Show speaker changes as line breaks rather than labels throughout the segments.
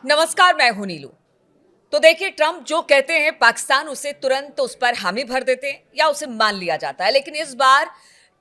नमस्कार, मैं हूं नीलू। तो देखिए, ट्रंप जो कहते हैं पाकिस्तान उसे तुरंत उस पर हामी भर देते हैं या उसे मान लिया जाता है। लेकिन इस बार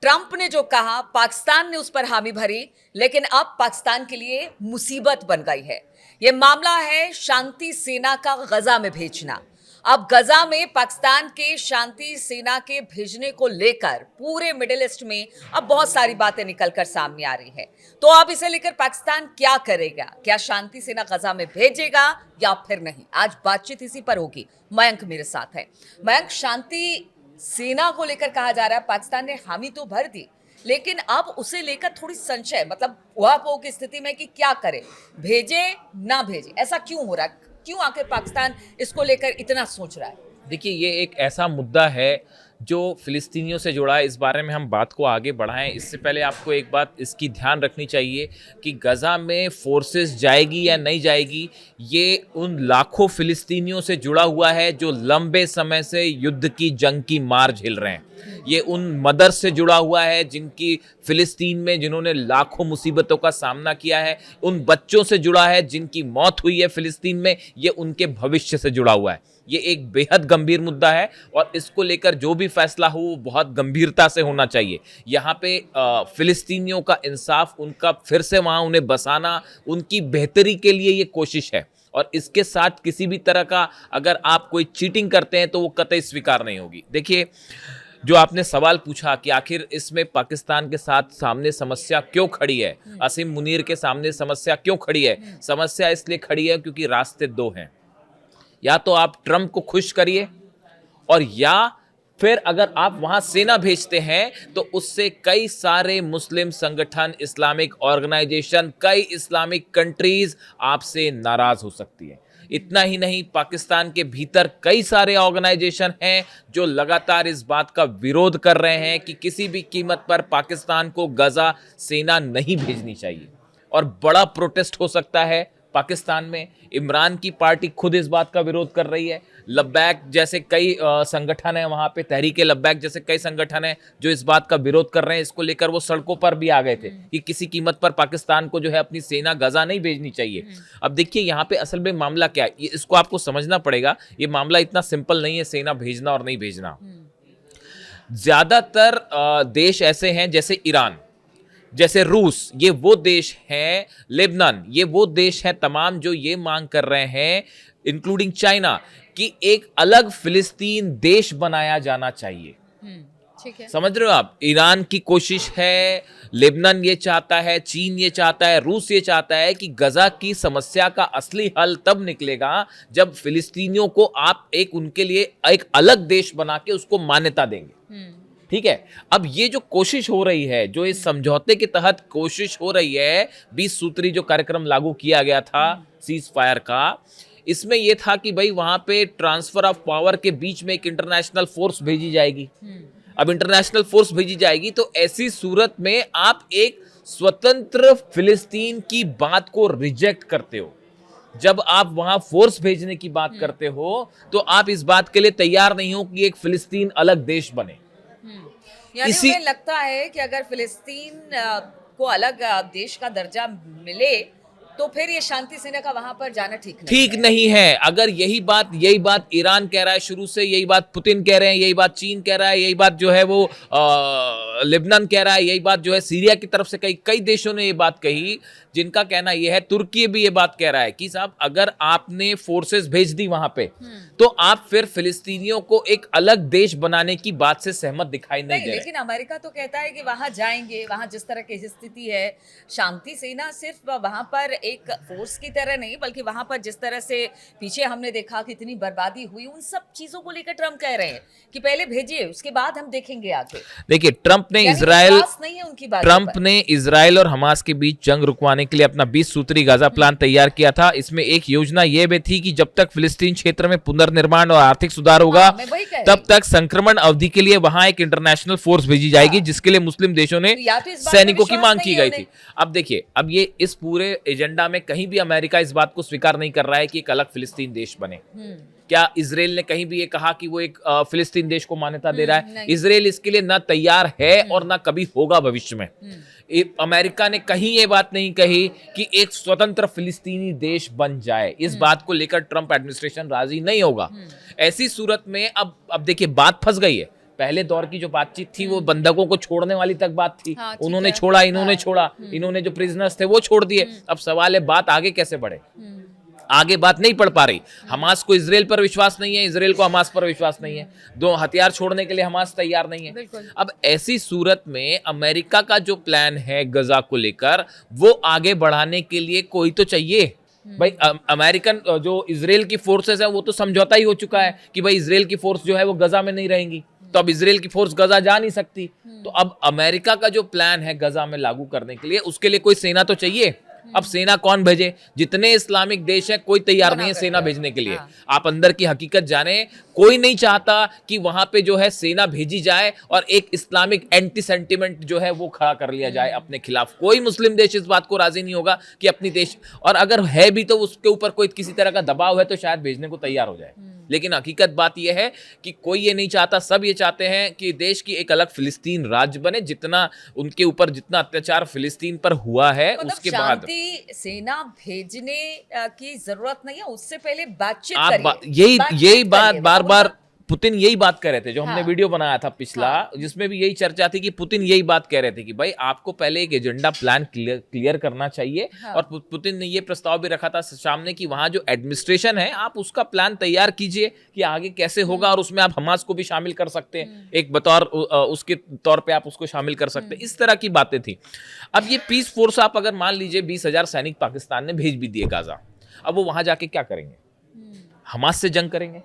ट्रंप ने जो कहा, पाकिस्तान ने उस पर हामी भरी, लेकिन अब पाकिस्तान के लिए मुसीबत बन गई है। यह मामला है शांति सेना का गजा में भेजना। अब गजा में पाकिस्तान के शांति सेना के भेजने को लेकर पूरे मिडिल ईस्ट में अब बहुत सारी बातें निकलकर सामने आ रही है। तो अब इसे लेकर पाकिस्तान क्या करेगा? क्या शांति सेना गजा में भेजेगा या फिर नहीं? आज बातचीत इसी पर होगी। मयंक मेरे साथ है। मयंक, शांति सेना को लेकर कहा जा रहा है पाकिस्तान ने हामी तो भर दी, लेकिन अब उसे लेकर थोड़ी संशय, मतलब उहापोह की स्थिति में कि क्या करे, भेजे ना भेजे, ऐसा क्यों हो रहा है? क्यों आखिर पाकिस्तान इसको लेकर इतना सोच रहा है?
देखिए, ये एक ऐसा मुद्दा है जो फिलिस्तीनियों से जुड़ा है। इस बारे में हम बात को आगे बढ़ाएं, इससे पहले आपको एक बात इसकी ध्यान रखनी चाहिए कि गजा में फोर्सेस जाएगी या नहीं जाएगी, ये उन लाखों फिलिस्तीनियों से जुड़ा हुआ है जो लंबे समय से युद्ध की जंग की मार झेल रहे हैं। ये उन मदर से जुड़ा हुआ है जिनकी फिलिस्तीन में, जिन्होंने लाखों मुसीबतों का सामना किया है। उन बच्चों से जुड़ा है जिनकी मौत हुई है फिलिस्तीन में। ये उनके भविष्य से जुड़ा हुआ है। ये एक बेहद गंभीर मुद्दा है और इसको लेकर जो भी फैसला हो वो बहुत गंभीरता से होना चाहिए। यहाँ पे फिलिस्तीनियों का इंसाफ, उनका फिर से वहाँ उन्हें बसाना, उनकी बेहतरी के लिए ये कोशिश है। और इसके साथ किसी भी तरह का अगर आप कोई चीटिंग करते हैं तो वो कतई स्वीकार नहीं होगी। देखिए, जो आपने सवाल पूछा कि आखिर इसमें पाकिस्तान के साथ सामने समस्या क्यों खड़ी है, असीम मुनीर के सामने समस्या क्यों खड़ी है? समस्या इसलिए खड़ी है क्योंकि रास्ते दो हैं। या तो आप ट्रंप को खुश करिए, और या फिर अगर आप वहां सेना भेजते हैं तो उससे कई सारे मुस्लिम संगठन, इस्लामिक ऑर्गेनाइजेशन, कई इस्लामिक कंट्रीज आपसे नाराज हो सकती है। इतना ही नहीं, पाकिस्तान के भीतर कई सारे ऑर्गेनाइजेशन हैं जो लगातार इस बात का विरोध कर रहे हैं कि किसी भी कीमत पर पाकिस्तान को गजा सेना नहीं भेजनी चाहिए। और बड़ा प्रोटेस्ट हो सकता है पाकिस्तान में। इमरान की पार्टी खुद इस बात का विरोध कर रही है। लब्बैक जैसे कई संगठन है वहां पे, तहरीक लब्बैक जैसे कई संगठन है जो इस बात का विरोध कर रहे हैं। इसको लेकर वो सड़कों पर भी आ गए थे कि किसी कीमत पर पाकिस्तान को जो है अपनी सेना गजा नहीं भेजनी चाहिए। अब देखिए, यहाँ पे असल में मामला क्या है, इसको आपको समझना पड़ेगा। ये मामला इतना सिंपल नहीं है, सेना भेजना और नहीं भेजना। ज्यादातर देश ऐसे हैं जैसे ईरान, जैसे रूस, ये वो देश हैं, लेबनान, ये वो देश हैं तमाम जो ये मांग कर रहे हैं, इंक्लूडिंग चाइना, कि एक अलग फिलिस्तीन देश बनाया जाना चाहिए।
ठीक है,
समझ रहे हो आप? ईरान की कोशिश है, लेबनान ये चाहता है, चीन ये चाहता है, रूस ये चाहता है कि गजा की समस्या का असली हल तब निकलेगा जब फिलिस्तीनियों को आप एक उनके लिए एक अलग देश बना के उसको मान्यता देंगे। ठीक है, अब ये जो कोशिश हो रही है, जो इस समझौते के तहत कोशिश हो रही है, 20 सूत्री जो कार्यक्रम लागू किया गया था सीज फायर का, इसमें यह था कि भाई वहां पे ट्रांसफर ऑफ पावर के बीच में एक इंटरनेशनल फोर्स भेजी जाएगी। अब इंटरनेशनल फोर्स भेजी जाएगी तो ऐसी सूरत में आप एक स्वतंत्र फिलिस्तीन की बात को रिजेक्ट करते हो। जब आप वहां फोर्स भेजने की बात करते हो तो आप इस बात के लिए तैयार नहीं हो कि एक फिलिस्तीन अलग देश बने।
यानी उन्हें लगता है कि अगर फिलिस्तीन को अलग देश का दर्जा मिले तो फिर ये शांति सेना का वहां पर जाना ठीक नहीं
है। अगर यही बात ईरान कह रहा है शुरू से, यही बात पुतिन कह रहे हैं, यही बात चीन कह रहा है, यही बात जो है वो लेबनान कह रहा है, यही बात जो है सीरिया की तरफ से कई देशों ने ये बात कही, जिनका कहना यह है, तुर्की भी ये बात कह रहा है कि साहब अगर आपने फोर्सेस भेज दी वहां पे तो आप फिर फिलिस्तीनियों को एक अलग देश बनाने की बात से सहमत दिखाई नहीं दे रहे।
लेकिन अमेरिका तो कहता है कि वहां जाएंगे, वहां जिस तरह की स्थिति है, शांति सेना सिर्फ वहां पर एक फोर्स की तरह नहीं, बल्कि वहां पर जिस तरह से पीछे हमने देखा कि इतनी बर्बादी हुई, उन सब चीजों को लेकर ट्रंप कह रहे हैं कि पहले भेजिए, उसके बाद हम देखेंगे आगे।
देखिए, ट्रंप ने इजराइल और हमास के बीच जंग रुकवाने के लिए अपना 20 सूत्री गाजा प्लान तैयार किया था। इसमें एक योजना यह भी थी कि जब तक फिलिस्तीन क्षेत्र में पुनर्निर्माण और आर्थिक सुधार होगा, तब तक संक्रमण अवधि के लिए वहां एक इंटरनेशनल फोर्स भेजी जाएगी, जिसके लिए मुस्लिम देशों ने सैनिकों की मांग की गई थी। अब देखिए, अब ये इस पूरे एजेंडा में कहीं भी अमेरिका इस बात को स्वीकार नहीं कर रहा है कि एक अलग फिलिस्तीन देश बने। क्या इसराइल ने कहीं भी ये कहा कि वो एक फिलिस्तीन देश को मान्यता दे रहा है?
नहीं।
इसराइल इसके लिए ना तैयार है और ना कभी होगा भविष्य में। अमेरिका ने कहीं ये बात नहीं कही कि एक स्वतंत्र फिलिस्तीनी देश बन जाए। इस बात को लेकर ट्रंप एडमिनिस्ट्रेशन राजी नहीं होगा। ऐसी सूरत में अब देखिए बात फंस गई है। पहले दौर की जो बातचीत थी वो बंधकों को छोड़ने वाली तक बात थी।
हाँ,
उन्होंने छोड़ा, इन्होंने छोड़ा, इन्होंने जो प्रिजनर्स थे वो छोड़ दिए। अब सवाल है बात आगे कैसे बढ़े? आगे बात नहीं पढ़ पा रही। हमास को इसराइल पर विश्वास नहीं है, इसराइल को हमास पर विश्वास नहीं है। दो हथियार छोड़ने के लिए हमास तैयार नहीं है। अब ऐसी सूरत में अमेरिका का जो प्लान है गजा को लेकर, वो आगे बढ़ाने के लिए कोई तो चाहिए। भाई अमेरिकन जो इसराइल की फोर्सेस है वो तो समझौता ही हो चुका है कि भाई इसराइल की फोर्स जो है वो गजा में नहीं रहेंगी, तो अब इसराइल की फोर्स गजा जा नहीं सकती। तो अब अमेरिका का जो प्लान है गजा में लागू करने के लिए, उसके लिए कोई सेना तो चाहिए। अब सेना कौन भेजे? जितने इस्लामिक देश है कोई तैयार नहीं है सेना भेजने के लिए। आप अंदर की हकीकत जाने, कोई नहीं चाहता कि वहां पे जो है सेना भेजी जाए और एक इस्लामिक एंटी सेंटिमेंट जो है वो खड़ा कर लिया जाए अपने खिलाफ। कोई मुस्लिम देश इस बात को राजी नहीं होगा कि अपनी देश, और अगर है भी तो उसके ऊपर कोई किसी तरह का दबाव है तो शायद भेजने को तैयार हो जाए। लेकिन हकीकत बात यह है कि कोई ये नहीं चाहता। सब ये चाहते हैं कि देश की एक अलग फिलिस्तीन राज्य बने। जितना उनके ऊपर जितना अत्याचार फिलिस्तीन पर हुआ है उसके बाद
शांति सेना भेजने की जरूरत नहीं है, उससे पहले बातचीत
आप
करिए।
यही बात
करिए।
बार बार पुतिन यही बात कह रहे थे। जो हमने
हाँ।
वीडियो बनाया था पिछला, जिसमें भी यही चर्चा थी कि पुतिन यही बात कह रहे थे कि भाई आपको पहले एक एजेंडा प्लान क्लियर करना चाहिए। और पुतिन ने ये प्रस्ताव भी रखा था सामने कि वहां जो एडमिनिस्ट्रेशन है आप उसका प्लान तैयार कीजिए कि आगे कैसे होगा, और उसमें आप हमास को भी शामिल कर सकते हैं, एक बतौर उसके तौर पे आप उसको शामिल कर सकते हैं। इस तरह की बातें थी। अब ये पीस फोर्स आप अगर मान लीजिए 20,000 सैनिक पाकिस्तान ने भेज भी दिए गाजा, अब वो वहां जाके क्या करेंगे? हमास से जंग करेंगे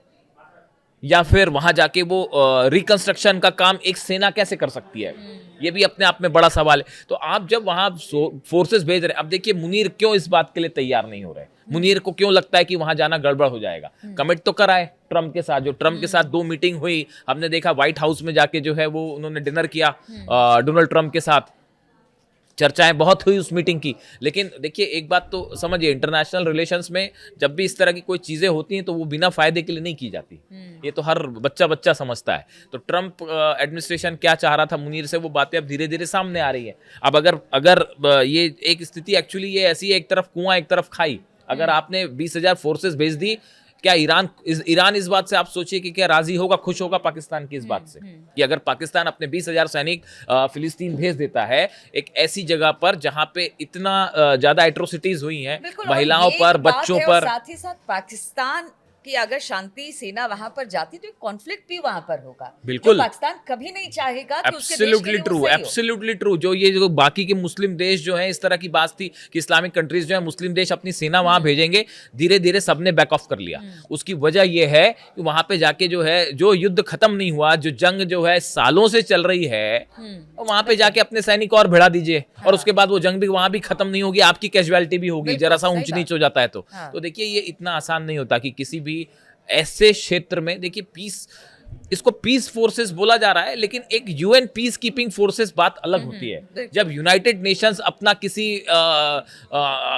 या फिर वहां जाके वो रिकंस्ट्रक्शन का काम एक सेना कैसे कर सकती है? ये भी अपने आप में बड़ा सवाल है। तो आप जब वहां फोर्सेस भेज रहे, अब देखिए मुनीर क्यों इस बात के लिए तैयार नहीं हो रहे? मुनीर को क्यों लगता है कि वहां जाना गड़बड़ हो जाएगा? कमिट तो कराए ट्रम्प के साथ, जो ट्रम्प के साथ 2 मीटिंग हुई, हमने देखा व्हाइट हाउस में जाके जो है वो उन्होंने डिनर किया डोनाल्ड ट्रम्प के साथ, चर्चाएं बहुत हुई उस मीटिंग की। लेकिन देखिए एक बात तो समझिए, इंटरनेशनल रिलेशंस में जब भी इस तरह की कोई चीजें होती हैं तो वो बिना फायदे के लिए नहीं की जाती। ये तो हर बच्चा समझता है। तो ट्रम्प एडमिनिस्ट्रेशन क्या चाह रहा था मुनीर से, वो बातें अब धीरे धीरे सामने आ रही है। अब अगर ये एक स्थिति एक्चुअली ये ऐसी है, एक तरफ कुआं एक तरफ खाई। अगर आपने 20,000 फोर्सेस भेज दी, क्या ईरान इस बात से आप सोचिए कि क्या राजी होगा, खुश होगा पाकिस्तान की इस बात से कि अगर पाकिस्तान अपने 20,000 सैनिक फिलिस्तीन भेज देता है एक ऐसी जगह पर जहां पे इतना ज्यादा एट्रोसिटीज हुई हैं महिलाओं पर, बच्चों पर।
साथ ही साथ पाकिस्तान कि अगर शांति सेना वहां पर जाती तो एक कॉन्फ्लिक्ट भी वहां पर होगा।
बिल्कुल,
पाकिस्तान कभी नहीं चाहेगा कि उसके देश
एब्सोल्युटली ट्रू, एब्सोल्युटली ट्रू। जो ये जो बाकी के मुस्लिम देश जो हैं, इस तरह की बात थी कि इस्लामिक कंट्रीज जो है मुस्लिम देश अपनी सेना वहां भेजेंगे, धीरे धीरे सबने बैक ऑफ कर लिया। उसकी वजह यह है कि वहां पे जाके जो है जो युद्ध खत्म नहीं हुआ, जो जंग जो है सालों से चल रही है, वहां पे जाके अपने सैनिक और भिड़ा दीजिए और उसके बाद वो जंग भी वहां भी खत्म नहीं होगी, आपकी कैजुअलिटी भी होगी, जरा सा ऊंच नीच हो जाता है। तो देखिए ये इतना आसान नहीं होता कि किसी भी ऐसे क्षेत्र में, देखिए पीस, इसको पीस फोर्सेस बोला जा रहा है, लेकिन एक यूएन पीस कीपिंग फोर्सेस बात अलग होती है। जब यूनाइटेड नेशंस अपना किसी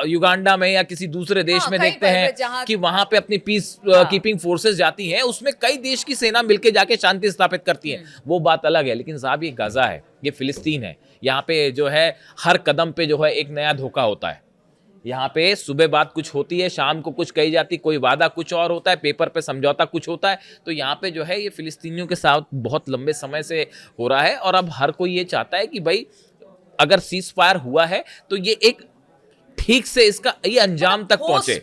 युगांडा में या किसी दूसरे देश में देखते हैं कि वहां पे अपनी पीस कीपिंग फोर्सेस जाती हैं, उसमें कई देश की सेना मिलके जाके शांति स्थापित करती है, वो बात अलग है। लेकिन साहब ये गाजा है, ये फिलिस्तीन है, यहाँ पे जो है हर कदम पे जो है एक नया धोखा होता है। यहाँ पे सुबह बात कुछ होती है, शाम को कुछ कही जाती, कोई वादा कुछ और होता है, पेपर पे समझौता कुछ होता है। तो यहाँ पे जो है ये फिलिस्तीनियों के साथ बहुत लंबे समय से हो रहा है और अब हर कोई ये चाहता है कि भाई अगर सीज फायर हुआ है तो ये एक ठीक से इसका ये अंजाम तक पहुंचे,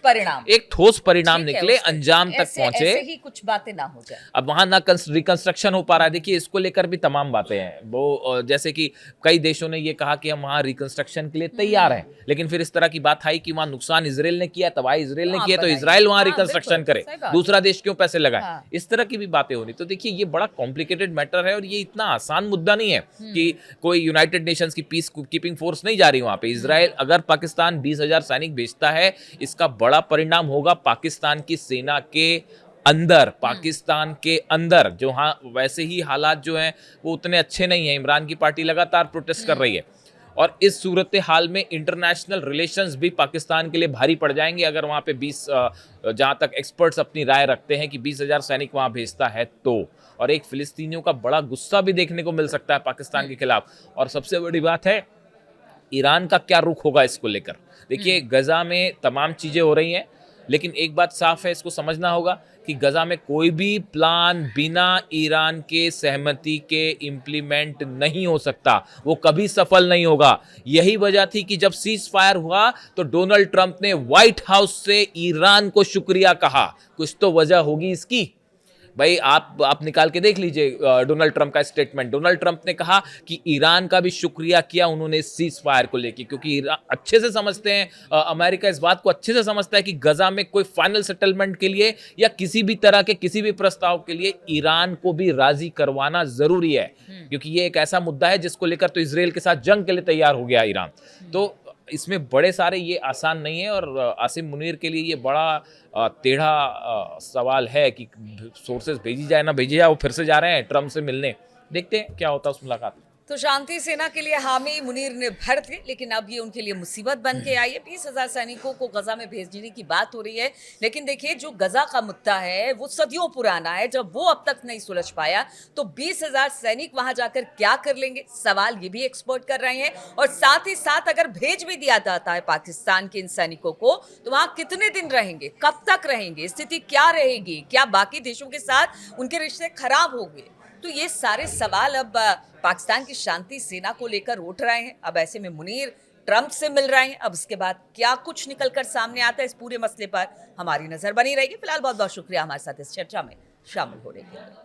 एक ठोस परिणाम निकले, अंजाम तक पहुंचे,
ऐसे ही कुछ बातें ना हो जाए।
अब वहां ना रिकंस्ट्रक्शन हो पा रहा है। देखिए इसको लेकर भी तमाम बातें हैं, वो जैसे कि कई देशों ने ये कहा कि हम वहां रिकंस्ट्रक्शन के लिए तैयार हैं, लेकिन फिर इस तरह की बात आई कि वहां नुकसान इसराइल ने किया, तबाही इसराइल ने किया, तो इसराइल वहां रिकंस्ट्रक्शन करे, दूसरा देश क्यों पैसे लगाए, इस तरह की भी बातें हो रही। तो देखिए ये बड़ा कॉम्प्लिकेटेड मैटर है और ये इतना आसान मुद्दा नहीं है कि कोई यूनाइटेड नेशंस की पीस कीपिंग फोर्स नहीं जा रही वहां पे। इसराइल अगर पाकिस्तान 20,000 सैनिक भेजता है, इसका बड़ा परिणाम होगा पाकिस्तान की सेना के अंदर, पाकिस्तान के अंदर जो हाँ वैसे ही हालात जो हैं वो उतने अच्छे नहीं हैं। इमरान की पार्टी लगातार प्रोटेस्ट कर रही है और इस सूरत हाल में इंटरनेशनल रिलेशंस भी पाकिस्तान के लिए भारी पड़ जाएंगे अगर वहाँ पे 20 जहाँ तक एक्सपर्ट्स अपनी राय रखते हैं कि 20,000 सैनिक वहाँ भेजता है तो। और एक फिलिस्तीनियों का बड़ा गुस्सा भी देखने को मिल सकता है पाकिस्तान के खिलाफ। और सबसे बड़ी बात है ईरान का क्या रुख होगा इसको लेकर। देखिए गजा में तमाम चीज़ें हो रही हैं, लेकिन एक बात साफ है, इसको समझना होगा कि गजा में कोई भी प्लान बिना ईरान के सहमति के इम्प्लीमेंट नहीं हो सकता, वो कभी सफल नहीं होगा। यही वजह थी कि जब सीज फायर हुआ तो डोनाल्ड ट्रंप ने व्हाइट हाउस से ईरान को शुक्रिया कहा। कुछ तो वजह होगी इसकी भाई। आप निकाल के देख लीजिए डोनाल्ड ट्रंप का स्टेटमेंट। डोनाल्ड ट्रंप ने कहा कि ईरान का भी शुक्रिया किया उन्होंने सीज फायर को लेकर, क्योंकि ईरान अच्छे से समझते हैं, अमेरिका इस बात को अच्छे से समझता है कि गजा में कोई फाइनल सेटलमेंट के लिए या किसी भी तरह के किसी भी प्रस्ताव के लिए ईरान को भी राजी करवाना जरूरी है, क्योंकि ये एक ऐसा मुद्दा है जिसको लेकर तो इजराइल के साथ जंग के लिए तैयार हो गया ईरान। तो इसमें बड़े सारे ये आसान नहीं है। और आसिम मुनीर के लिए ये बड़ा टेढ़ा सवाल है कि सोर्सेज भेजी जाए ना भेजी जाए। वो फिर से जा रहे हैं ट्रम्प से मिलने, देखते हैं क्या होता है उस मुलाकात में।
तो शांति सेना के लिए हामी मुनीर निर्भर थे, लेकिन अब ये उनके लिए मुसीबत बन के आई है। 20,000 सैनिकों को गजा में भेजने की बात हो रही है, लेकिन देखिए जो गजा का मुद्दा है वो सदियों पुराना है। जब वो अब तक नहीं सुलझ पाया तो 20,000 सैनिक वहां जाकर क्या कर लेंगे, सवाल ये भी एक्सपर्ट कर रहे हैं। और साथ ही साथ अगर भेज भी दिया जाता है पाकिस्तान के इन सैनिकों को तो वहां कितने दिन रहेंगे, कब तक रहेंगे, स्थिति क्या रहेगी, क्या बाकी देशों के साथ उनके रिश्ते खराब होंगे। तो ये सारे सवाल अब पाकिस्तान की शांति सेना को लेकर उठ रहे हैं। अब ऐसे में मुनीर ट्रंप से मिल रहे हैं। अब इसके बाद क्या कुछ निकलकर सामने आता है इस पूरे मसले पर हमारी नजर बनी रहेगी। फिलहाल बहुत बहुत शुक्रिया हमारे साथ इस चर्चा में शामिल होने के लिए।